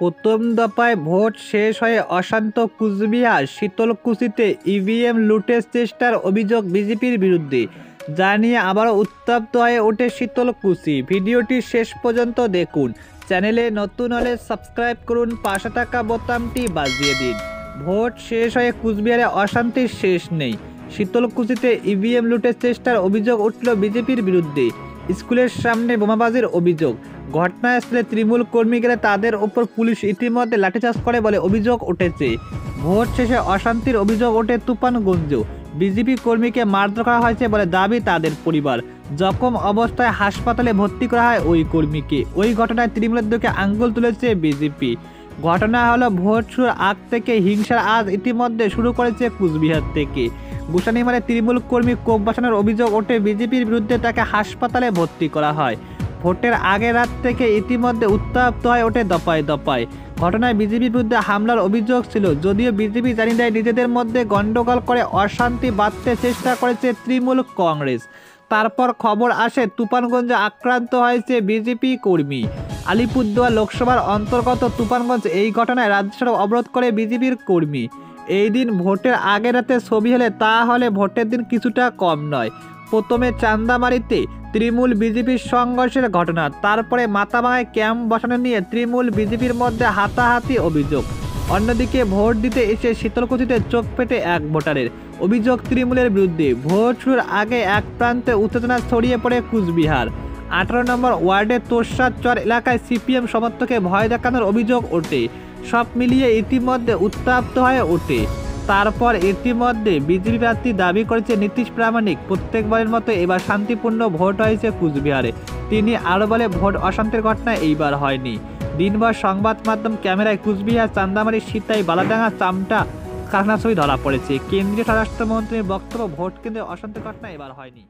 প্রথম দফায় ভোট শেষ হয়ে অশান্ত কুচবিহার শীতলকুচিতে ইভিএম লুটের চেষ্টার অভিযোগ বিজেপির বিরুদ্ধে, যা নিয়ে আবারও উত্তপ্ত হয়ে ওঠে শীতলকুচি। ভিডিওটি শেষ পর্যন্ত দেখুন। চ্যানেলে নতুন হলে সাবস্ক্রাইব করুন, পাশে থাকা বোতামটি বাজিয়ে দিন। ভোট শেষ হয়ে কুচবিহারে অশান্তির শেষ নেই। শীতলকুচিতে ইভিএম লুটের চেষ্টার অভিযোগ উঠল বিজেপির বিরুদ্ধে। স্কুলের সামনে বোমাবাজির অভিযোগ। ঘটনাস্থলে তৃণমূল কর্মী গেলে তাদের ওপর পুলিশ ইতিমধ্যে লাঠিচার্জ করে বলে অভিযোগ উঠেছে। ভোট শেষে অশান্তির অভিযোগ ওঠে তুফানগঞ্জ। বিজেপি কর্মীকে মারধর করা হয়েছে বলে দাবি তাদের পরিবার। জখম অবস্থায় হাসপাতালে ভর্তি করা হয় ওই কর্মীকে। ওই ঘটনায় তৃণমূলের দিকে আঙ্গুল তুলেছে বিজেপি। ঘটনা হলো ভোট শুরুর আগ থেকে হিংসার আজ ইতিমধ্যে শুরু করেছে কুচবিহার থেকে। গুসানিমারে তৃণমূল কর্মী কোপ বসানোর অভিযোগ ওঠে বিজেপির বিরুদ্ধে, তাকে হাসপাতালে ভর্তি করা হয়। ভোটের আগের রাত থেকে ইতিমধ্যে উত্তপ্ত হয়ে ওঠে দফায় দফায়। ঘটনায় বিজেপির বিরুদ্ধে হামলার অভিযোগ ছিল, যদিও বিজেপি জানিয়ে দেয় নিজেদের মধ্যে গন্ডগোল করে অশান্তি বাঁধতে চেষ্টা করেছে তৃণমূল কংগ্রেস। তারপর খবর আসে তুফানগঞ্জে আক্রান্ত হয়েছে বিজেপি কর্মী। আলিপুরদুয়ার লোকসভার অন্তর্গত তুফানগঞ্জ। এই ঘটনায় রাজ্য সড়ক অবরোধ করে বিজেপির কর্মী। এই দিন ভোটের আগের রাতে ছবি হলে তা হলে ভোটের দিন কিছুটা কম নয়। প্রথমে চান্দামারিতে তৃণমূল বিজেপির সংঘর্ষের ঘটনা, তারপরে মাথাভাঙায় ক্যাম্প বসানো নিয়ে তৃণমূল বিজেপির মধ্যে হাতাহাতি অভিযোগ। অন্যদিকে ভোট দিতে এসে শীতলকুচিতে চোখ ফেটে এক ভোটারের। অভিযোগ তৃণমূলের বিরুদ্ধে। ভোট শুরুর আগে এক প্রান্তে উত্তেজনা ছড়িয়ে পড়ে কুচবিহার 18 নম্বর ওয়ার্ডের তোরসাদ চর এলাকায় সিপিএম সমর্থককে ভয় দেখানোর অভিযোগ ওঠে। সব মিলিয়ে ইতিমধ্যে উত্তপ্ত হয়ে ওঠে। তারপর ইতিমধ্যে বিজেপি প্রার্থী দাবি করেছে নীতিশ প্রামাণিক। প্রত্যেকবারের মতো এবার শান্তিপূর্ণ ভোট হয়েছে কুচবিহারে। তিনি আরও বলে, ভোট অশান্তির ঘটনা এইবার হয়নি। দিনভর সংবাদ মাধ্যম ক্যামেরায় কুচবিহার, চান্দামারি, সিতাই, বালাডাঙ্গা, চামটা কারখানা ছবি ধরা পড়েছে। কেন্দ্রীয় স্বরাষ্ট্রমন্ত্রীর বক্তব্য, ভোট কেন্দ্রে অশান্তির ঘটনা এবার হয়নি।